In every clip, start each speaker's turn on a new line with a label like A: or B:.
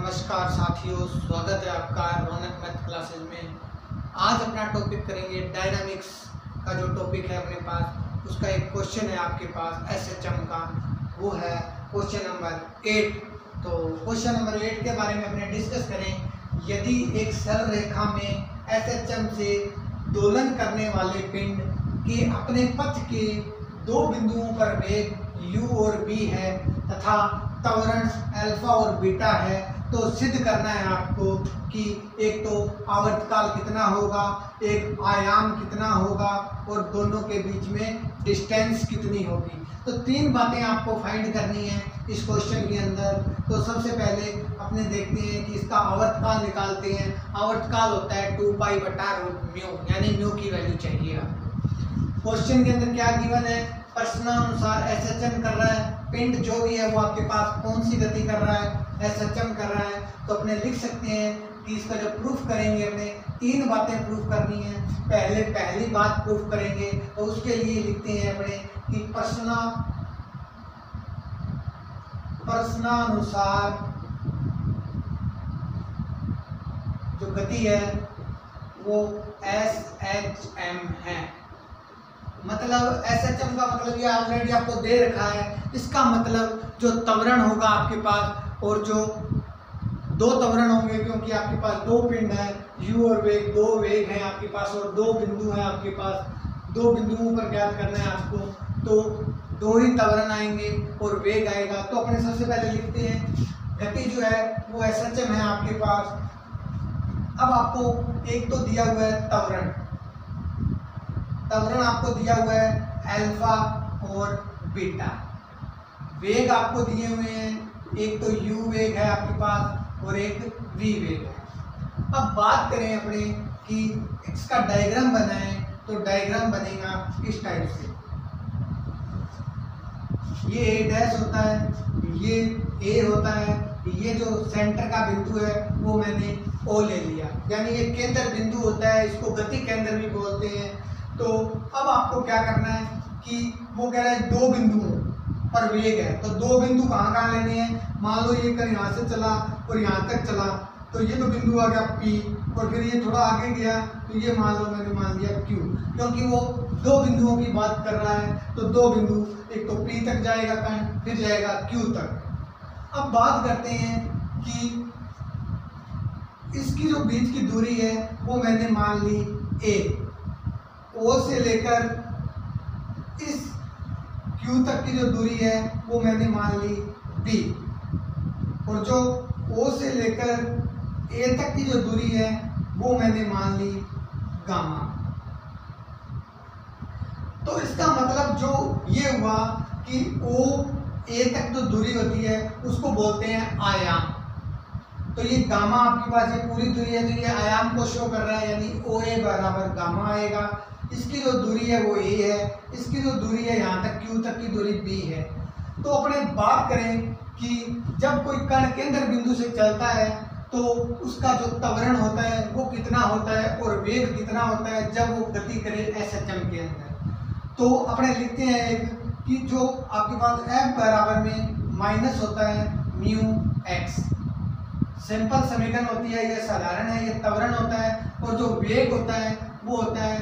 A: नमस्कार साथियों, स्वागत है आपका रौनक मैथ क्लासेस में। आज अपना टॉपिक करेंगे डायनामिक्स का। जो टॉपिक है अपने पास उसका एक क्वेश्चन है आपके पास एसएचएम का, वो है क्वेश्चन नंबर 8। तो क्वेश्चन नंबर 8 के बारे में अपने डिस्कस करें। यदि एक सरल रेखा में एसएचएम से दोलन करने वाले पिंड के अपने पथ के दो बिंदुओं पर वेग u और v है तथा त्वरण अल्फा और बीटा है, तो सिद्ध करना है आपको कि एक तो आवर्तकाल कितना होगा, एक आयाम कितना होगा और दोनों के बीच में डिस्टेंस कितनी होगी। तो तीन बातें आपको फाइंड करनी है इस क्वेश्चन के अंदर। तो सबसे पहले अपने देखते हैं कि इसका आवर्तकाल निकालते हैं। आवर्तकाल होता है 2π/√μ, यानी म्यू की वैल्यू चाहिए आपको। क्वेश्चन के अंदर क्या गिवन है, प्रश्नानुसार एसएचएम कर रहा है, पिंड जो भी है वो आपके पास कौन सी गति कर रहा है, एसएचएम कर रहा है। तो अपने लिख सकते हैं कि इसका जब प्रूफ करेंगे अपने तीन बातें प्रूफ करनी है। पहली बात प्रूफ करेंगे तो उसके लिए लिखते हैं अपने कि प्रश्नानुसार जो गति है वो एसएचएम है। मतलब एसएचएम का मतलब ये ऑलरेडी आपको दे रखा है। इसका मतलब जो त्वरण होगा आपके पास, और जो दो त्वरण होंगे क्योंकि आपके पास दो पिंड है, u और वेग, दो वेग हैं आपके पास और दो बिंदु हैं आपके पास। दो बिंदुओं पर ज्ञात करना है आपको, तो दो ही त्वरण आएंगे और वेग आएगा। तो अपने सबसे पहले लिखते हैं गति जो है वो एसएचएम है आपके पास। अब आपको एक तो दिया हुआ है त्वरण आपको दिया हुआ है अल्फा और बीटा। वेग आपको दिए हुए हैं, एक तो u वेग है आपके पास और एक v वेग है। अब बात करें अपने कि इसका डायग्राम बनाएं, तो डायग्राम बनेगा इस टाइप से। ये a डैश होता है, ये a होता है, ये जो सेंटर का बिंदु है वो मैंने o ले लिया, यानी ये केंद्र बिंदु होता है, इसको गति केंद्र भी बोलते हैं। तो अब आपको क्या करना है कि वो कह रहा है दो बिंदुओं पर वेग है, तो दो बिंदु कहाँ लेने हैं। मान लो ये कर यहाँ से चला और यहाँ तक चला, तो ये तो बिंदु आ गया P, और फिर ये थोड़ा आगे गया तो ये मान लो मैंने मान लिया Q, क्योंकि वो दो बिंदुओं की बात कर रहा है। तो दो बिंदु, एक तो P तक जाएगा कण, फिर जाएगा Q तक। अब बात करते हैं कि इसकी जो बीच की दूरी है वो मैंने मान ली A, O से लेकर इस Q तक की जो दूरी है वो मैंने मान ली B, और जो O से लेकर A तक की जो दूरी है वो मैंने मान ली गामा। तो इसका मतलब जो ये हुआ कि O A तक जो दूरी होती है उसको बोलते हैं आयाम। तो ये गामा आपके पास ये पूरी दूरी है, तो ये आयाम को शो कर रहा है, यानी OA बराबर गामा आएगा। इसकी जो दूरी है वो A है, इसकी जो दूरी है यहाँ तक Q तक की दूरी B है। तो अपने बात करें कि जब कोई कण केंद्र बिंदु से चलता है तो उसका जो त्वरण होता है वो कितना होता है और वेग कितना होता है जब वो गति करे एसएचएम के अंदर। तो अपने लिखते हैं एक कि जो आपके पास F बराबर में माइनस होता है म्यू एक्स। सिंपल समीकरण होती है, ये साधारण है, ये त्वरण होता है, और जो वेग होता है वो होता है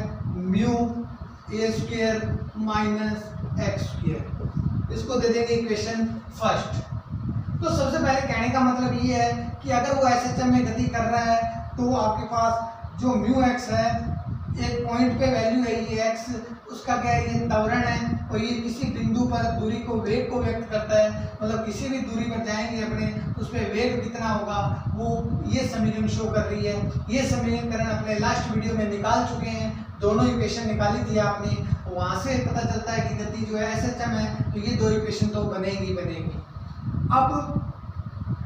A: म्यू a² माइनस x²। इसको दे देंगे इक्वेशन फर्स्ट। तो सबसे पहले कहने का मतलब ये है कि अगर वो एसएचएम में गति कर रहा है तो आपके पास जो म्यू एक्स है, एक पॉइंट पे वैल्यू है ये एक्स, उसका क्या है, ये त्वरण है, और ये किसी बिंदु पर दूरी को, वेग को व्यक्त करता है। मतलब किसी भी दूरी पर जाएंगे अपने, उस पर वेग कितना होगा वो ये समीकरण शो कर रही है। ये समीकरण अपने लास्ट वीडियो में निकाल चुके हैं, दोनों इक्वेशन निकाली थी आपने, वहां से पता चलता है कि गति जो है एसएचएम है, तो ये दो इक्वेशन तो बनेगी। अब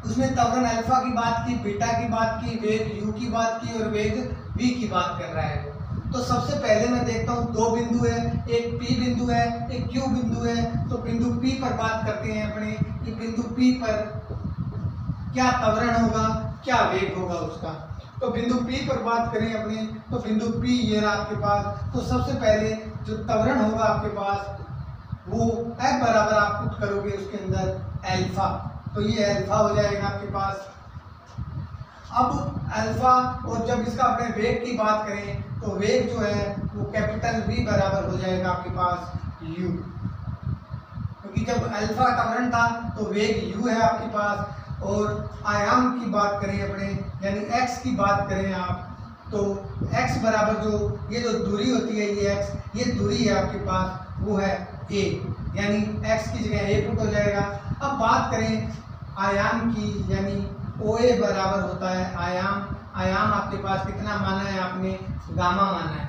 A: उसमें त्वरण अल्फा की बात की, बीटा की बात की, वेग u की बात की और वेग v की बात कर रहा है। तो सबसे पहले मैं देखता हूँ दो बिंदु है, एक P बिंदु है, एक Q बिंदु है। तो बिंदु P पर बात करते हैं अपने कि बिंदु P पर क्या त्वरण होगा, क्या वेग होगा उसका। तो बिंदु P पर बात करें अपने, तो बिंदु P ये रहा आपके पास। तो सबसे पहले जो त्वरण होगा आपके पास वो F बराबर आप पुट करोगे उसके अंदर अल्फा, तो ये अल्फा हो जाएगा आपके पास। अब अल्फा, और जब इसका अपने वेग की बात करें तो वेग जो है वो कैपिटल V बराबर हो जाएगा आपके पास u, क्योंकि जब अल्फा त्वरण था तो वेग u है आपके पास। और आयाम की बात करें अपने, यानी x की बात करें आप, तो x बराबर जो ये जो दूरी होती है ये x, ये दूरी है आपके पास वो है a, यानी x की जगह a पुट हो जाएगा। अब बात करें आयाम की, यानी OA बराबर होता है आयाम। आयाम आपके पास कितना माना है आपने, गामा माना है।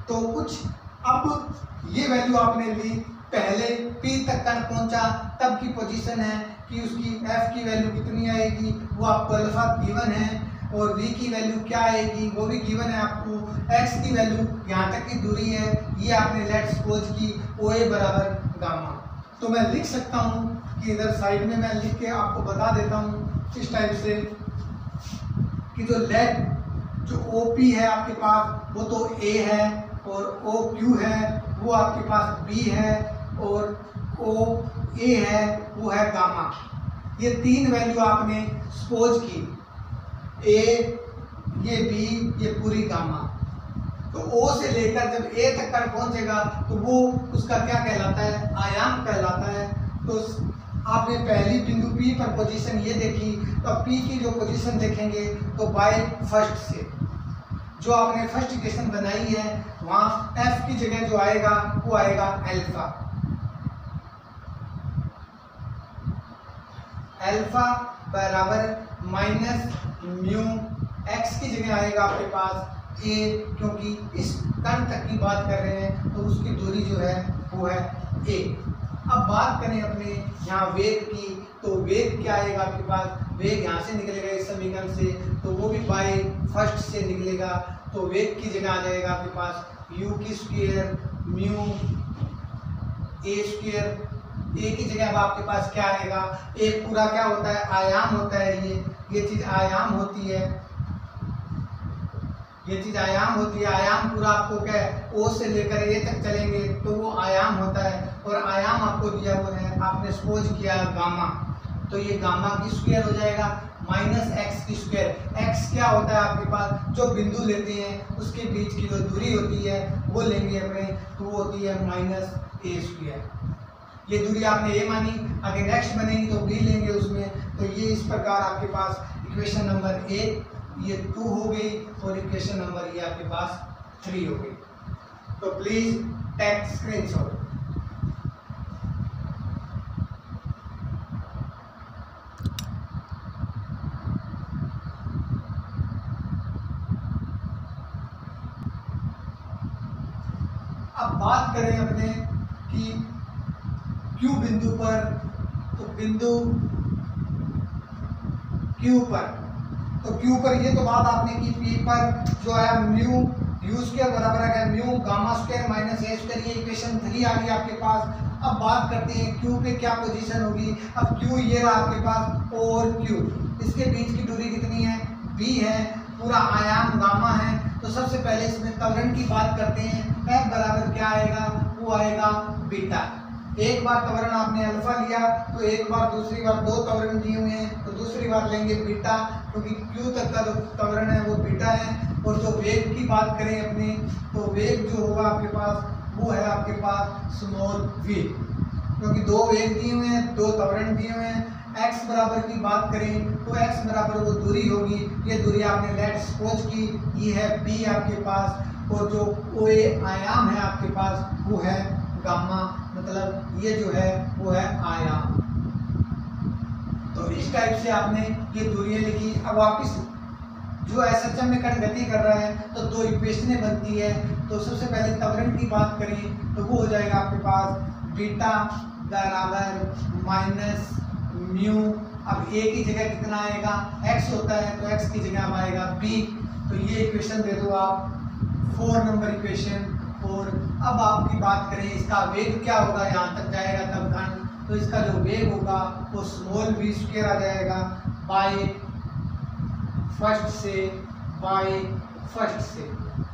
A: तो कुछ अब ये वैल्यू आपने ली, पहले P तक कण पहुंचा तब की पोजीशन है कि उसकी F की वैल्यू कितनी आएगी, वो आपको अल्फा गिवन है, और V की वैल्यू क्या आएगी वो भी गिवन है आपको। X की वैल्यू यहाँ तक की दूरी है, ये आपने लेट सपोज की OA बराबर गामा। तो मैं लिख सकता हूँ कि इधर साइड में मैं लिख के आपको बता देता हूँ इस टाइप से कि जो लेट जो OP है आपके पास वो तो A है, और OQ है वो आपके पास B है, और OA है वो है गामा। ये तीन वैल्यू आपने सपोज की, A, ये B, ये पूरी गामा। तो O से लेकर जब A तक कण पहुंचेगा तो वो उसका क्या कहलाता है, आयाम कहलाता है। तो आपने पहली बिंदु P पर पोजीशन ये देखी, तो P की जो पोजीशन देखेंगे तो बाय फर्स्ट से जो आपने फर्स्ट इक्वेशन बनाई है वहाँ F की जगह जो आएगा वो आएगा अल्फा। अल्फा बराबर माइनस म्यू, x की जगह आएगा आपके पास a, क्योंकि इस कण तक की बात कर रहे हैं तो उसकी दूरी जो है वो है a। अब बात करें अपने यहाँ वेग की, तो वेग क्या आएगा आपके पास, वेग यहाँ से निकलेगा इस समीकरण से, तो वो भी बाय फर्स्ट से निकलेगा। तो वेग की जगह आ जाएगा आपके पास u की square mu a square. a की जगह अब आपके पास क्या आएगा, एक पूरा क्या होता है, आयाम होता है, ये चीज आयाम होती है, ये चीज आयाम होती है। आयाम पूरा आपको क्या है, O से लेकर A तक चलेंगे तो वो आयाम होता है, और आयाम आपको दिया हुआ है, आपने सपोज किया गामा, तो ये गामा की स्क्वायर हो जाएगा माइनस x की स्क्वायर। x क्या होता है आपके पास, जो बिंदु लेते हैं उसके बीच की जो दूरी होती है वो लेंगे अपने, तो वो होती है माइनस a स्क्वायर। ये दूरी आपने a मानी, अगर नेक्स्ट बनेगी तो b लेंगे उसमें। तो ये इस प्रकार आपके पास इक्वेशन नंबर 1 ये 2 हो गई, और इक्वेशन नंबर ये आपके पास 3 हो गई। तो प्लीज टेक स्क्रीनशॉट। अब बात करें अपने कि Q बिंदु पर, तो बिंदु Q पर, तो Q पर ये तो बात आपने की, P पर जो आया म्यू u स्क्वायर बराबर आ गया mu gamma square minus a square, ये इक्वेशन 3 आ गई आपके पास। अब बात करते हैं Q पे क्या पोजीशन होगी। अब Q ये रहा आपके पास, और Q इसके बीच की दूरी कितनी है, b है, पूरा आयाम गामा है। तो सबसे पहले इसमें त्वरण की बात करते हैं। F बराबर क्या आएगा, वो आएगा बीटा। एक बार त्वरण आपने अल्फा लिया तो एक बार दूसरी बार दो त्वरण दिए हुए हैं तो दूसरी बार लेंगे बीटा, क्योंकि Q तक का जो त्वरण है वो बीटा है। और जो वेग की बात करें अपने, तो वेग जो होगा आपके पास वो है आपके पास स्मॉल v, क्योंकि दो वेग दिए हुए हैं, दो त्वरण दिए हुए हैं। x बराबर की बात करें तो x बराबर वो दूरी होगी, ये दूरी आपने लेट सपोज की, ये है b आपके पास, और जो OA आयाम है आपके पास वो है गामा, मतलब ये जो है वो है आयाम। तो इस टाइप से आपने ये दूरियां लिखी। अब वापिस जो SHM में कण गति कर रहा है तो दो इक्वेशनें बनती है। तो सबसे पहले त्वरण की बात करें तो वो हो जाएगा आपके पास बीटा बराबर माइनस म्यू। अब a की जगह कितना आएगा, x होता है तो x की जगह अब आएगा b। तो ये इक्वेशन दे दो आप, 4 नंबर इक्वेशन। और अब आपकी बात करें इसका वेग क्या होगा, यहाँ तक जाएगा तब कण, तो इसका जो वेग होगा वो स्मॉल v स्क्वायर आ जाएगा बाय फर्स्ट से,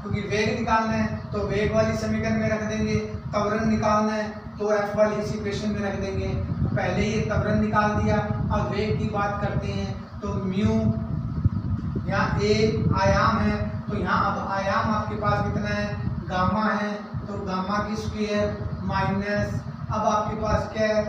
A: क्योंकि वेग निकालना है तो वेग वाली समीकरण में रख देंगे, त्वरण निकालना है तो f वाली इस इक्वेशन में रख देंगे। तो पहले ये त्वरण निकाल दिया, अब वेग की बात करते हैं तो म्यू, यहाँ ए आयाम है तो यहाँ अब आयाम आपके पास कितना है, गामा है, तो गामा की स्क्वायर माइनस, अब आपके पास क्या है,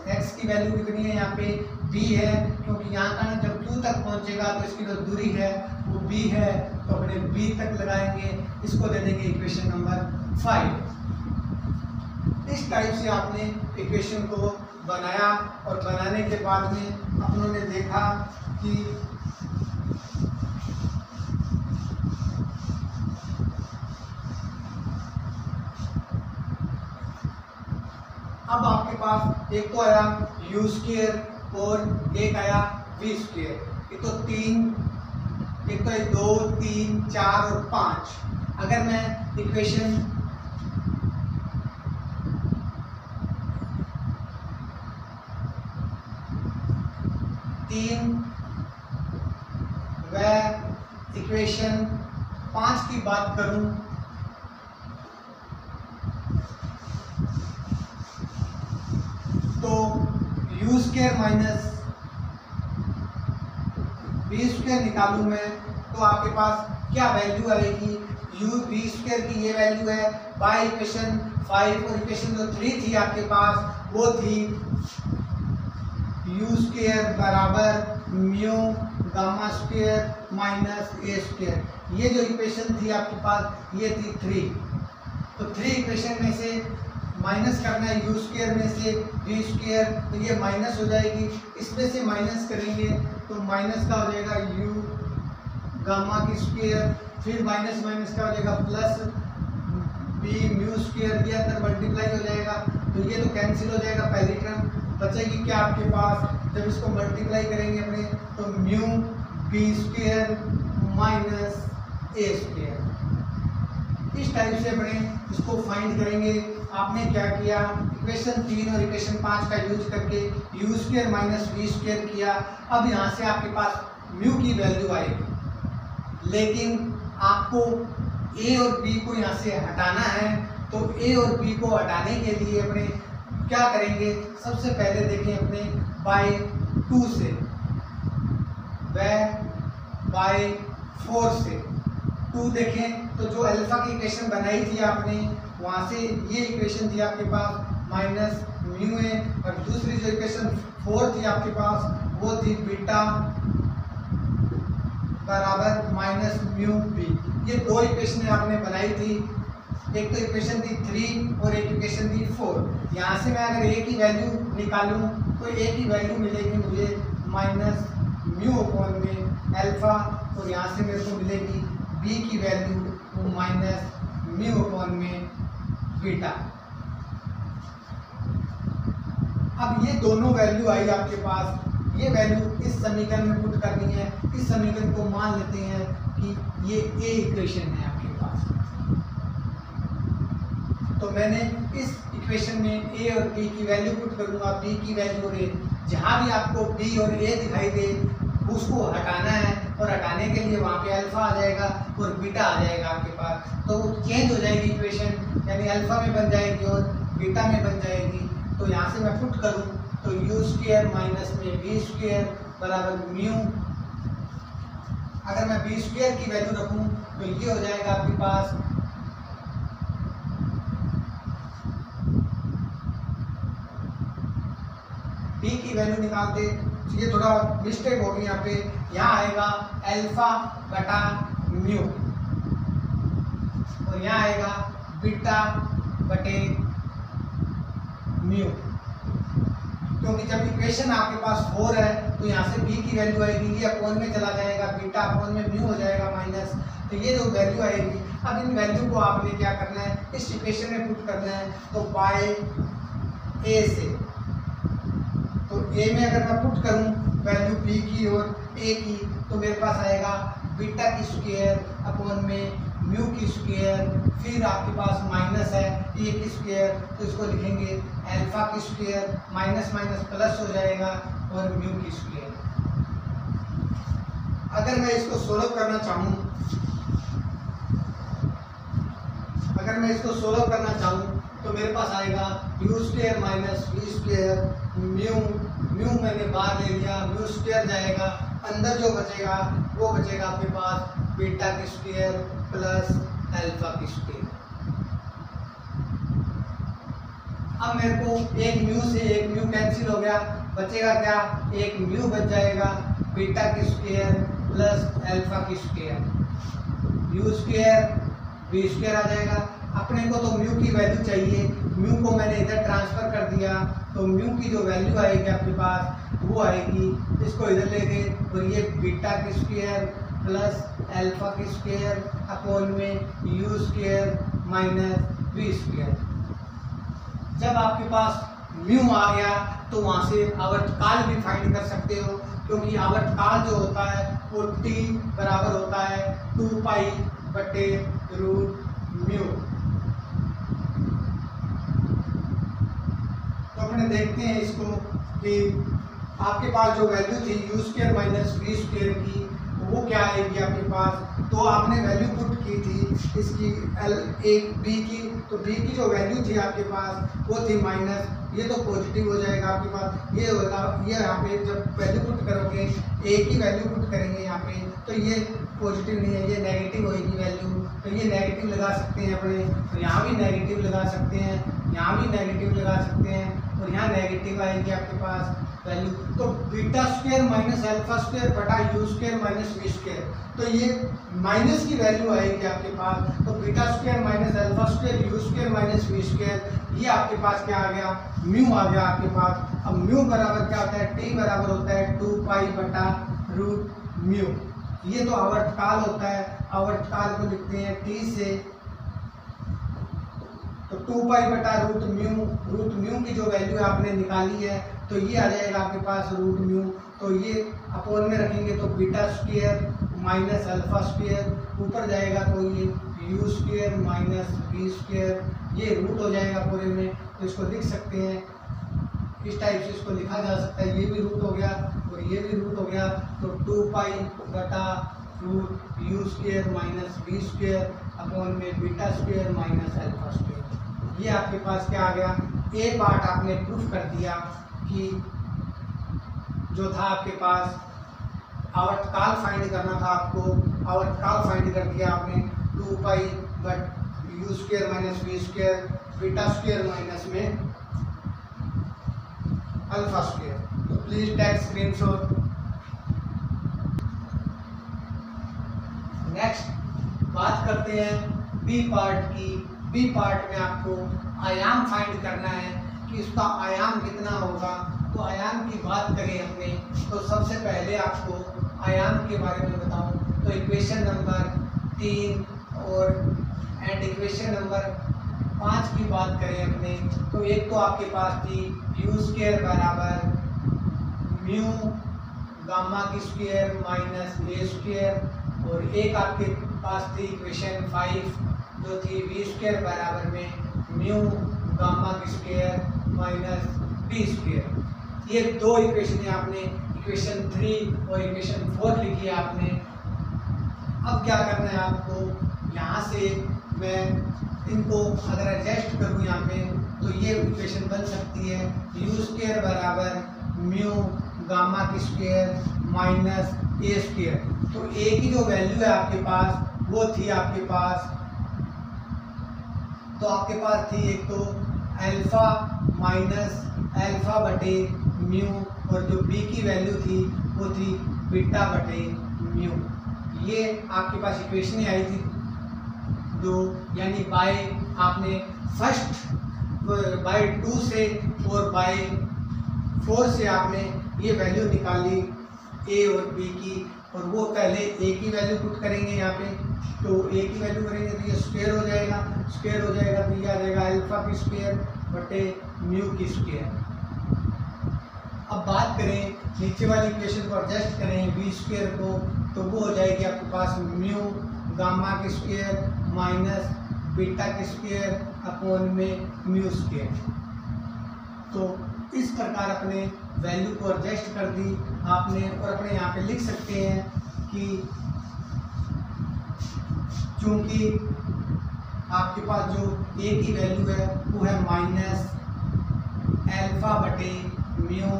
A: एक्स की वैल्यू कितनी है, यहाँ पे बी है, क्योंकि यहाँ का ना जब क्यू तक पहुँचेगा तो इसकी जो दूरी है वो बी है, तो अपने बी तक लगाएंगे, इसको दे देंगे इक्वेशन नंबर 5। इस टाइप से आपने इक्वेशन को बनाया और बनाने के बाद में अपनों ने देखा कि अब आपके पास एक तो आया यू स्क्वायर और एक आया वी स्क्वायर। ये तो तीन, एक तो 2 3 4 और 5। अगर मैं इक्वेशन तीन व इक्वेशन 5 की बात करूं तो U square minus we square निकालूं मैं तो आपके पास क्या वैल्यू आएगी, यू वी स्क्वायर की ये वैल्यू है बाय इक्वेशन 5 और इक्वेशन जो 3 थी आपके पास वो थी यू स्क्वायर बराबर म्यू गामा स्क्वायर माइनस ए स्क्वायर। ये जो इक्वेशन थी आपके पास ये थी 3, तो 3 इक्वेशन में से माइनस करना है यू स्क्वायर में से वी स्क्वायर, तो ये माइनस हो जाएगी, इसमें से माइनस करेंगे तो माइनस का हो जाएगा यू गामा की स्क्वायर, फिर माइनस माइनस का हो जाएगा प्लस बी म्यू स्क्वायर, ये अंदर मल्टीप्लाई हो जाएगा, तो ये तो कैंसिल हो जाएगा, पहली टर्म बचेगी क्या आपके पास, जब इसको मल्टीप्लाई करेंगे अपने तो म्यू बी स्क्वायर माइनस ए स्क्वायर। इस टाइप से अपने इसको फाइंड करेंगे। आपने क्या किया, इक्वेशन 3 और इक्वेशन 5 का यूज करके U square minus we square किया। अब यहाँ से आपके पास म्यू की वैल्यू आएगी, लेकिन आपको ए और बी को यहाँ से हटाना है, तो ए और बी को हटाने के लिए अपने क्या करेंगे, सबसे पहले देखें अपने बाय 2 से व बाय 4 से 2 देखें तो जो अल्फा की इक्वेशन बनाई थी आपने वहाँ से ये इक्वेशन थी आपके पास माइनस म्यू है, और दूसरी जो इक्वेशन 4 थी आपके पास वो थी बीटा बराबर माइनस म्यू बी। ये 2 इक्वेशन आपने बनाई थी, एक तो इक्वेशन थी 3 और एक इक्वेशन थी 4। यहाँ से मैं अगर ए की वैल्यू निकालूं तो ए की वैल्यू मिलेगी मुझे माइनस म्यू अपॉन में अल्फा, और यहाँ से मेरे को मिलेगी बी की वैल्यू माइनस म्यू अपॉन में बीटा। अब ये दोनों वैल्यू आई आपके पास, ये वैल्यू इस समीकरण में पुट करनी है। इस समीकरण को मान लेते हैं कि ये ए इक्वेशन है आपके पास, तो मैंने इस इक्वेशन में ए और बी की वैल्यू पुट करूंगा, बी की वैल्यू और ए, जहाँ भी आपको बी और ए दिखाई दे उसको हटाना है, और हटाने के लिए वहाँ पे अल्फा आ जाएगा और बीटा आ जाएगा आपके पास, तो वो चेंज हो जाएगी इक्वेशन, यानी अल्फा में बन जाएगी और बीटा में बन जाएगी। तो यहाँ से मैं पुट करूँ तो यू स्क्वायर माइनस में वी स्क्वायर बराबर म्यू, अगर मैं बी स्क्वायर की वैल्यू रखूँ तो ये हो जाएगा आपके पास बी की वैल्यू निकालते, ये थोड़ा मिस्टेक होगी यहाँ पे, यहाँ आएगा अल्फा बटा म्यू और यहाँ आएगा बीटा बटे म्यू, क्योंकि जब इक्वेशन आपके पास 4 है तो यहाँ से बी की वैल्यू आएगी, ये अपॉन में चला जाएगा, बीटा अपॉन में म्यू हो जाएगा माइनस, तो ये जो वैल्यू आएगी, अब इन वैल्यू को आपने क्या करना है, इस इक्वेशन में पुट करना है। तो बाय ए से, तो ए में अगर मैं पुट करूं वैल्यू बी की और ए की, तो मेरे पास आएगा बीटा की स्क्वायर अपॉन में म्यू की स्क्वायर, फिर आपके पास माइनस है ए की स्क्वायर, तो इसको लिखेंगे अल्फा की स्क्वायर, माइनस माइनस प्लस हो जाएगा और म्यू की स्क्वायर। अगर मैं इसको सोल्व करना चाहूँ, तो मेरे पास आएगा U square minus we square mu, mu मैंने बाहर ले लिया, म्यू स्क्वायर जाएगा। अंदर जो बचेगा वो बचेगा आपके पास बीटा की स्क्वायर प्लस अल्फा की स्क्वायर। अब मेरे को एक म्यू से एक म्यू कैंसिल हो गया, बचेगा क्या, एक म्यू बच जाएगा बीटा की स्क्वायर प्लस अल्फा की square, you square B square आ जाएगा। अपने को तो म्यू की वैल्यू चाहिए, म्यू को मैंने इधर ट्रांसफर कर दिया, तो म्यू की जो वैल्यू आएगी आपके पास वो आएगी, इसको इधर ले गए और ये बीटा की स्क्वायर प्लस अल्फा की स्क्वायर अपॉन में you square minus B square. जब आपके पास म्यू आ गया तो वहाँ से आवर्तकाल भी फाइंड कर सकते हो, क्योंकि आवर्तकाल जो होता है वो t बराबर होता है 2 पाई बटे रूट म्यू। तो अपने देखते हैं इसको कि आपके पास जो वैल्यू थी U square minus B square की वो क्या आएगी आपके पास। तो आपने वैल्यू पुट की थी इसकी एक बी की, तो बी की जो वैल्यू थी आपके पास वो थी माइनस, ये तो पॉजिटिव हो जाएगा आपके पास, ये होगा ये यहाँ पे जब वैल्यू पुट करोगे ए की वैल्यू पुट करेंगे यहाँ पे तो ये पॉजिटिव नहीं है, ये नेगेटिव होगी वैल्यू, तो ये नेगेटिव लगा सकते हैं अपने, तो यहाँ भी नेगेटिव लगा सकते हैं, यहाँ भी नेगेटिव लगा सकते हैं और यहाँ नेगेटिव आएगी आपके पास वैल्यू। तो beta square minus alpha square बटा u square minus we square, तो ये माइनस की वैल्यू आएगी आपके पास। तो beta square minus alpha square you square minus we square, ये आपके पास क्या आ गया, म्यू आ गया आपके पास। अब म्यू बराबर क्या होता है, टी बराबर होता है 2 पाई बटा रूट म्यू। ये तो आवर्तकाल होता है, आवर्तकाल को लिखते हैं टी से, तो 2 पाई बटा रूट म्यू की जो वैल्यू आपने निकाली है तो ये आ जाएगा आपके पास रूट म्यू। तो ये अपोन में रखेंगे तो beta square minus alpha square ऊपर जाएगा तो ये U square minus B square, ये रूट हो जाएगा पूरे में, तो इसको लिख सकते हैं इस टाइप से, इसको लिखा जा सकता है, ये भी रूट हो गया और ये भी रूट हो गया। तो 2 पाई बटा root u square minus B square upon में beta square minus alpha square. ये आपके पास क्या आ गया, ए पार्ट आपने प्रूफ कर दिया कि जो था आपके पास आवर्तकाल फाइंड करना था आपको, आवर्तकाल फाइंड कर दिया आपने 2 पाई बट u square minus B square beta square minus में अल्फा स्क्वायर। तो प्लीज टेक स्क्रीनशॉट। नेक्स्ट बात करते हैं बी पार्ट की। बी पार्ट में आपको आयाम फाइंड करना है कि इसका आयाम कितना होगा। तो आयाम की बात करें अपने, तो सबसे पहले आपको आयाम के बारे में बताऊं तो इक्वेशन नंबर 3 और इक्वेशन नंबर 5 की बात करें अपने, तो एक तो आपके पास थी यू स्क्वायर बराबर म्यू गामा की स्क्वायर माइनस ए स्क्वायर, और एक आपके पास थी इक्वेशन 5 जो थी वी स्क्वायर बराबर में म्यू गामा की स्क्वायर माइनस बी स्क्वायर। ये दो इक्वेशन आपने इक्वेशन 3 और इक्वेशन 4 लिखी है आपने। अब क्या करना है आपको, यहाँ से मैं इनको अगर एडजस्ट करूँ यहाँ पे तो ये इक्वेशन बन सकती है यू स्क्वायर बराबर म्यू गामा की स्क्वायर माइनस ए स्क्वायर। तो ए की जो वैल्यू है आपके पास वो थी आपके पास, तो आपके पास थी एक तो अल्फा माइनस अल्फा बटे म्यू, और जो बी की वैल्यू थी वो थी बीटा बटे म्यू। ये आपके पास इक्वेशन आई थी जो यानी बाय आपने फर्स्ट बाय 2 से और बाय 4 से आपने ये वैल्यू निकाली ए और बी की, और वो पहले ए की वैल्यू पुट करेंगे यहाँ पे, तो ए की वैल्यू करेंगे तो ये स्क्वायर हो जाएगा, स्क्वायर हो जाएगा तो ये आ जाएगा अल्फा की स्क्वायर बटे म्यू की स्क्वायर। अब बात करें नीचे वाली इक्वेशन को एडजस्ट करें बी स्क्वायर को, तो वो हो जाएगी आपके पास म्यू गामा की स्क्वायर माइनस बीटा की स्क्वायर अपॉन में म्यू स्क्वायर। तो इस प्रकार अपने वैल्यू को एडजस्ट कर दी आपने, और अपने यहाँ पे लिख सकते हैं कि चूंकि आपके पास जो ए की वैल्यू है वो है माइनस अल्फा बटे म्यू,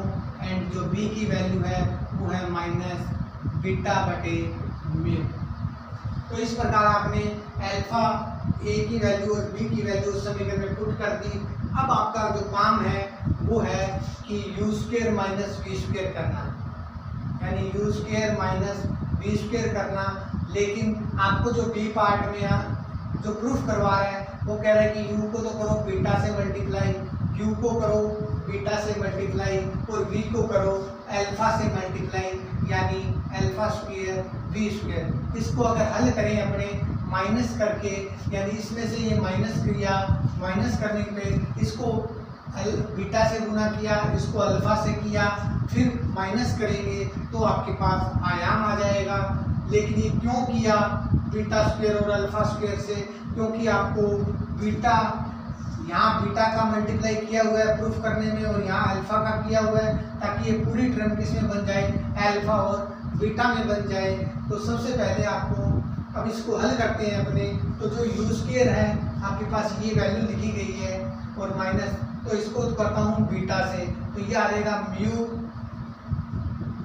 A: एंड जो बी की वैल्यू है वो है माइनस बीटा बटे म्यू। तो इस प्रकार आपने अल्फा ए की वैल्यू और बी की वैल्यू उस समीकरण में पुट कर दी। अब आपका जो काम है वो है कि U square minus we square करना, यानी U square minus we square करना। लेकिन आपको जो बी पार्ट में जो प्रूफ करवा रहा है वो कह रहा है कि यू को तो करो बीटा से मल्टीप्लाई, यू को करो बीटा से मल्टीप्लाई और वी को करो अल्फा से मल्टीप्लाई, यानी अल्फा स्क्वायर वी स्क्वायर। इसको अगर हल करें अपने माइनस करके, यानी इसमें से ये माइनस किया, माइनस करने पे इसको बीटा से गुना किया, इसको अल्फा से किया, फिर माइनस करेंगे तो आपके पास आयाम आ जाएगा। लेकिन ये क्यों किया बीटा स्क्वायर और अल्फा स्क्वायर से? क्योंकि आपको बीटा, यहाँ बीटा का मल्टीप्लाई किया हुआ है प्रूफ करने में और यहाँ अल्फा का किया हुआ है, ताकि ये पूरी टर्म किस में बन जाए, अल्फा और बीटा में बन जाए। तो सबसे पहले आपको, अब इसको हल करते हैं अपने, तो जो यू स्क्वायर है आपके पास ये वैल्यू लिखी गई है और माइनस, तो इसको करता हूँ बीटा से, तो ये आ जाएगा mu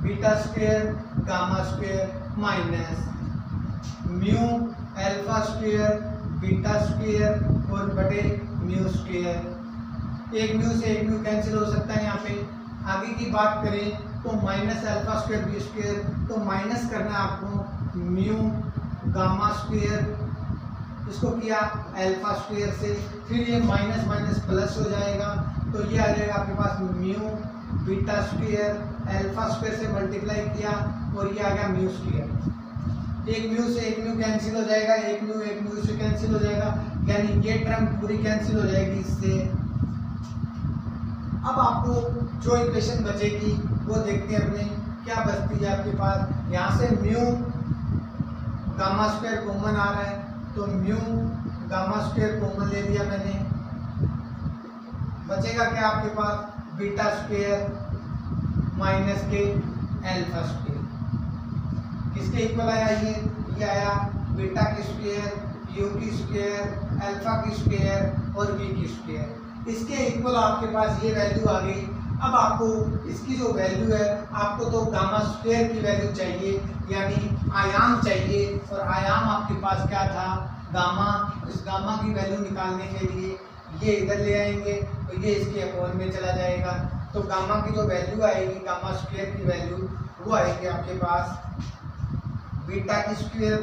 A: beta square gamma square minus mu alpha square beta square और बटे म्यू स्क्वायर। एक म्यू से एक म्यू कैंसिल हो सकता है। यहाँ पे आगे की बात करें तो minus alpha square B square, तो माइनस करना आपको म्यू गामा स्क्वायर, इसको किया अल्फा स्क्वायर से, फिर ये माइनस माइनस प्लस हो जाएगा, तो ये आ जाएगा आपके पास mu beta square alpha square से मल्टीप्लाई किया और ये आ गया म्यू स्क्वायर। एक म्यू से एक म्यू कैंसिल हो जाएगा, एक म्यू से कैंसिल हो जाएगा, यानी ये टर्म पूरी कैंसिल हो जाएगी इससे। अब आपको जो इक्वेशन बचेगी वो देखते हैं अपने क्या बचती है आपके पास। यहाँ से म्यू गामा स्क्वायर कॉमन आ रहा है, तो म्यू गामा स्क्वायर कॉमन ले लिया मैंने, बचेगा क्या आपके पास, बीटा स्क्वायर माइनस के अल्फा स्क्वायर। किसके इक्वल आया ये आया बीटा की स्क्वायर, यू की स्क्वायर, अल्फा की स्क्वायर और वी की स्क्वायर। इसके इक्वल आपके पास ये वैल्यू आ गई। अब आपको इसकी जो वैल्यू है, आपको तो गामा स्क्वायर की वैल्यू चाहिए, यानी आयाम चाहिए, और आयाम आपके पास क्या था, गामा। इस गामा की वैल्यू निकालने के लिए ये इधर ले आएंगे तो ये इसके अपॉन में चला जाएगा, तो गामा की जो वैल्यू आएगी, गामा स्क्वायर की वैल्यू वो आएगी आपके पास बीटा की square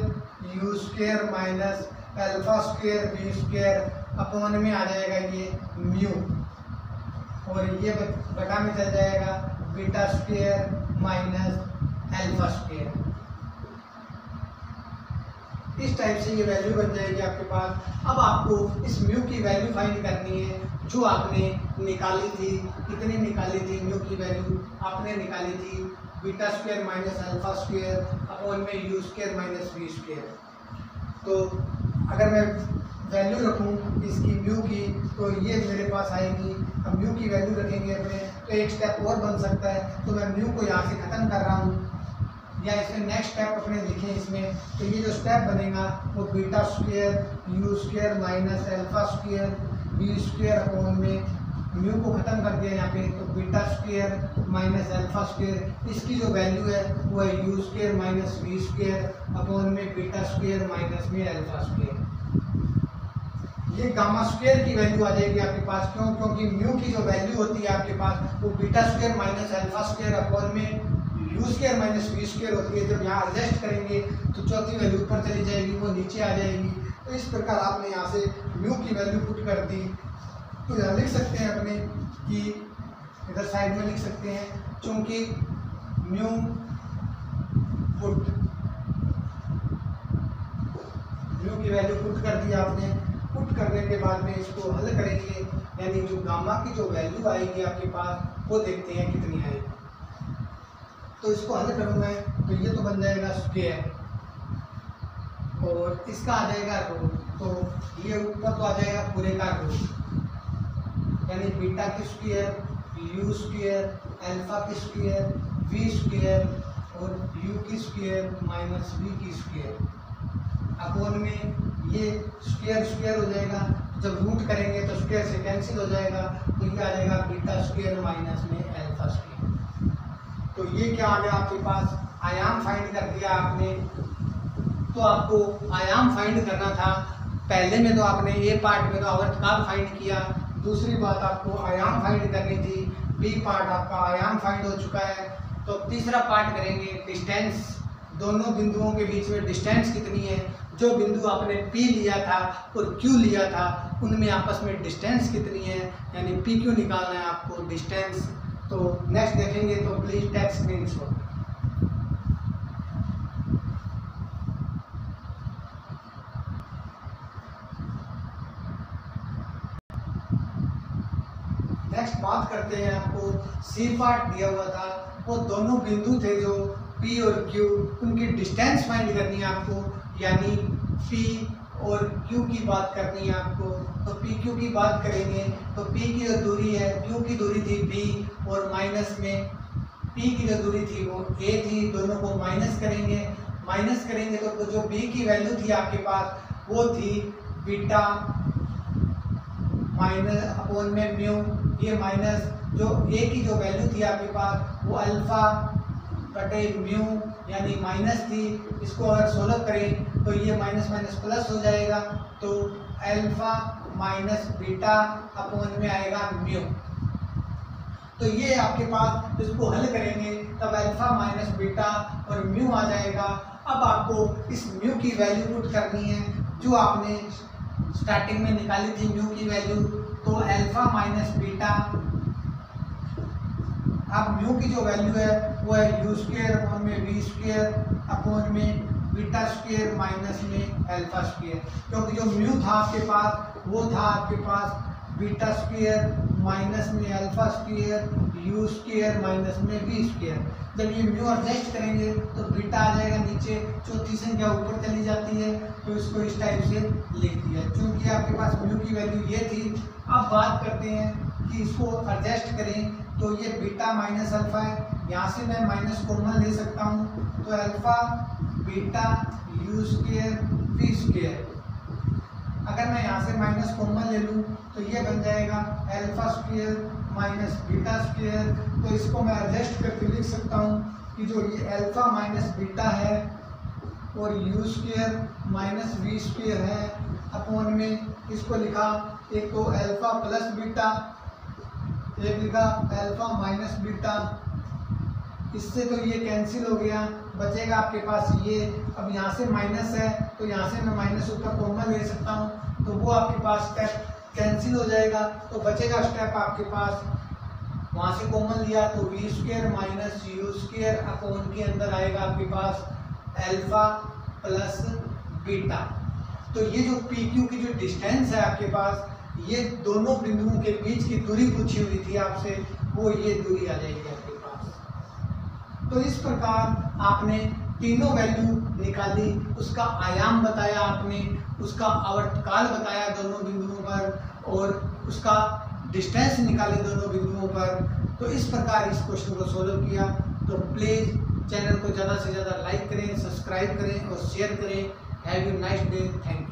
A: you square minus alpha square V square upon में आ जाएगा ये म्यू, और ये बटा में चल जाएगा beta square minus alpha square. इस टाइप से ये वैल्यू बन जाएगी आपके पास। अब आपको इस म्यू की वैल्यू फाइंड करनी है जो आपने निकाली थी। कितनी निकाली थी म्यू की वैल्यू? आपने निकाली थी beta square minus alpha square upon में you square minus we square. तो अगर मैं वैल्यू रखूँ इसकी म्यू की, तो ये मेरे पास आएगी। अब म्यू की वैल्यू रखेंगे अपने, तो एक स्टेप और बन सकता है, तो मैं म्यू को यहाँ से ख़त्म कर रहा हूँ, या इसमें नेक्स्ट स्टेप अपने लिखें इसमें, तो ये जो स्टेप बनेगा वो beta square you square minus alpha square V square upon में म्यू को ख़त्म कर दिया यहाँ पे, तो beta square minus alpha square, इसकी जो वैल्यू है वो है U square minus we square upon में बीटा स्क्वायर माइनस में अल्फा स्क्वायर। ये गामा स्क्वायर की वैल्यू आ जाएगी आपके पास। क्यों? क्योंकि म्यू की जो वैल्यू होती है आपके पास वो beta square minus alpha square upon में you square minus we square होती है। जब यहाँ एडजस्ट करेंगे तो चौथी वैल्यू ऊपर चली जाएगी, वो नीचे आ जाएगी। तो इस प्रकार आपने यहाँ से म्यू की वैल्यू पुट कर दी। तो यहाँ लिख सकते हैं अपने कि इधर साइड में लिख सकते हैं, चूँकि म्यू की वैल्यू पुट कर दी आपने। पुट करने के बाद में इसको हल करेंगे, यानी जो गामा की जो वैल्यू आएगी आपके पास वो देखते हैं कितनी आएगी। तो इसको हल करूँ मैं, तो ये तो बन जाएगा स्क्वायर और इसका आ जाएगा रूट, तो ये ऊपर तो आ जाएगा पूरे का रूट, यानी बीटा की स्क्वायर यू स्क्वायर अल्फा की स्क्वायर वी स्क्वायर और यू की स्क्वायर माइनस वी की स्क्वायर अपॉन में ये स्क्वायर स्क्वायर हो जाएगा। जब रूट करेंगे तो स्क्वायर से कैंसिल हो जाएगा, तो ये आ जाएगा बीटा स्क्वायर माइनस में अल्फा स्क्वायर। तो ये क्या आ गया आपके पास आयाम फाइंड कर दिया आपने, तो आपको आयाम फाइंड करना था। पहले में तो आपने ए पार्ट में तो आवर्तकाल फाइंड किया, दूसरी बात आपको आयाम फाइंड करनी थी, बी पार्ट आपका आयाम फाइंड हो चुका है। तो तीसरा पार्ट करेंगे डिस्टेंस, दोनों बिंदुओं के बीच में डिस्टेंस कितनी है, जो बिंदु आपने P लिया था और Q लिया था उनमें आपस में डिस्टेंस कितनी है, यानी PQ निकालना है आपको डिस्टेंस। तो नेक्स्ट देखेंगे, तो प्लीज टेक स्क्रीनशॉट। नेक्स्ट बात करते हैं, आपको सी पार्ट दिया हुआ था, वो दोनों बिंदु थे जो P और Q, उनकी डिस्टेंस फाइंड करनी है आपको, यानी P और Q की बात करनी है आपको। तो PQ की बात करेंगे तो P की जो दूरी है, Q की दूरी थी B और माइनस में P की जो दूरी थी वो A थी, दोनों को माइनस करेंगे तो जो B की वैल्यू थी आपके पास वो थी बीटा माइनस अपॉन में म्यू, ये माइनस जो A की जो वैल्यू थी आपके पास वो अल्फा बटे म्यू यानी माइनस थी। इसको अगर सोल्व करें तो ये माइनस माइनस प्लस हो जाएगा, तो अल्फा माइनस बीटा अपॉन में आएगा म्यू। तो ये आपके पास इसको हल करेंगे तब अल्फा माइनस बीटा और म्यू आ जाएगा। अब आपको इस म्यू की वैल्यू पुट करनी है जो आपने स्टार्टिंग में निकाली थी म्यू की वैल्यू, तो अल्फा माइनस बीटा, अब म्यू की जो वैल्यू है वो है यू स्क्वायर अपॉन में वी स्क्वायर अपॉन में बीटा स्क्वायर माइनस में अल्फा स्क्वायर, क्योंकि जो म्यू था आपके पास वो था आपके पास बीटा स्क्वायर माइनस में alpha square you square minus में वी स्क्वायर। जब ये म्यू एडजस्ट करेंगे तो बीटा आ जाएगा नीचे, चौथी संख्या ऊपर चली जाती है, तो इसको इस टाइप से लिख दिया क्योंकि आपके पास म्यू की वैल्यू ये थी। अब बात करते हैं कि इसको एडजस्ट करें, तो ये बीटा माइनस अल्फा है, यहाँ से मैं माइनस कॉमन ले सकता हूँ, तो alpha beta U square V square. अगर मैं यहाँ से माइनस कॉमन ले लूँ तो ये बन जाएगा alpha square minus beta square. तो इसको मैं एडजस्ट करके लिख सकता हूँ कि जो ये अल्फा माइनस बीटा है और U square minus we square है अपॉन में इसको लिखा, एक तो अल्फा प्लस बीटा, एक लिखा अल्फा माइनस बीटा। इससे तो ये कैंसिल हो गया, बचेगा आपके पास ये। अब यहाँ से माइनस है तो यहाँ से मैं माइनस ऊपर कॉमन ले सकता हूँ, तो वो आपके पास स्टेप कैंसिल हो जाएगा, तो बचेगा स्टेप आपके पास, वहाँ से कॉमन लिया तो V square minus U square upon के अंदर आएगा आपके पास अल्फा प्लस बीटा। तो ये जो पी क्यू की जो डिस्टेंस है आपके पास, ये दोनों बिंदुओं के बीच की दूरी पूछी हुई थी आपसे, वो ये दूरी आ जाएगी आपके पास। तो इस प्रकार आपने तीनों वैल्यू निकाली, उसका आयाम बताया आपने, उसका आवर्तकाल बताया दोनों बिंदुओं पर, और उसका डिस्टेंस निकाले दोनों बिंदुओं पर। तो इस प्रकार इस क्वेश्चन को सोल्व किया। तो प्लीज़ चैनल को ज़्यादा से ज़्यादा लाइक करें, सब्सक्राइब करें और शेयर करें। Have a nice day, thank you.